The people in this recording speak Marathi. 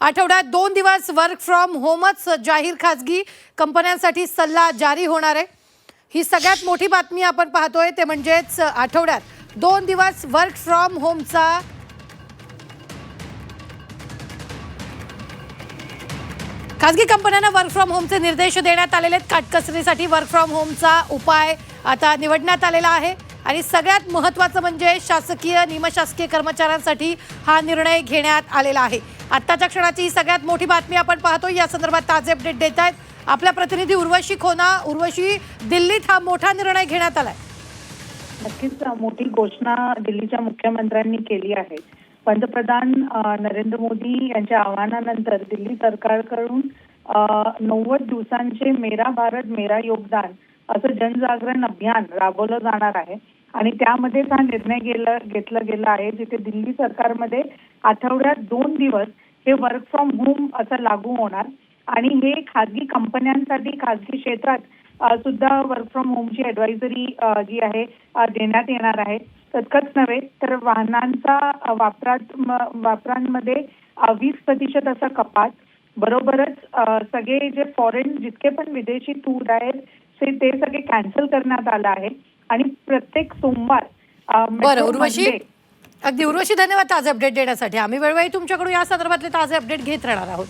आठवड्यात 2 दिवस वर्क फ्रॉम होमच जाहीर खासगी कंपन्यांसाठी सल्ला जारी होणार आहे। ही सगळ्यात मोठी बातमी आपण पाहतोय ते म्हणजेच आठवड्यात 2 दिवस वर्क फ्रॉम होमचा खासगी कंपन्यांना वर्क फ्रॉम होमचे निर्देश देण्यात आलेले आहेत। काटकसरीसाठी वर्क फ्रॉम होमचा उपाय आता निवडण्यात आलेला आहे आणि सगळ्यात महत्त्वाचं म्हणजे शासकीय निमशासकीय कर्मचाऱ्यांसाठी हा निर्णय घेण्यात आलेला आहे। आत्ताच्या क्षणाची ही सगळ्यात मोठी बातमी आपण पाहतोय। या संदर्भात ताजे अपडेट देत आहेत आपला प्रतिनिधी उर्वशी खोना। उर्वशी, दिल्लीत हा मोठा निर्णय घेण्यात आलाय। नक्कीच मोठी घोषणा दिल्लीच्या मुख्यमंत्र्यांनी केली आहे। पंतप्रधान नरेंद्र मोदी यांच्या आवाहनानंतर दिल्ली सरकारकडून 90 दिवसांचे मेरा भारत मेरा योगदान असं जनजागरण अभियान राबवलं जाणार आहे आणि त्यामध्येच हा निर्णय घेतला गेला आहे, जिथे दिल्ली सरकारमध्ये आठवड्यात 2 दिवस हे वर्क फ्रॉम होम असं लागू होणार आणि हे खासगी कंपन्यांसाठी खासगी क्षेत्रात सुद्धा वर्क फ्रॉम होमची ॲडवायझरी जी आहे देण्यात येणार आहे। इतकंच नव्हे तर वाहनांचा वापरांमध्ये 20% असा कपात, बरोबरच सगळे जे फॉरेन जितके पण विदेशी टूर आहेत ते सगळे कॅन्सल करण्यात आलं आहे आणि प्रत्येक सोमवार बरं उर्वशी, अगदी उर्वशी धन्यवाद ताजे अपडेट देण्यासाठी। आम्ही वेळोवेळी तुमच्याकडून या संदर्भातले ताजे अपडेट घेत राहणार आहोत।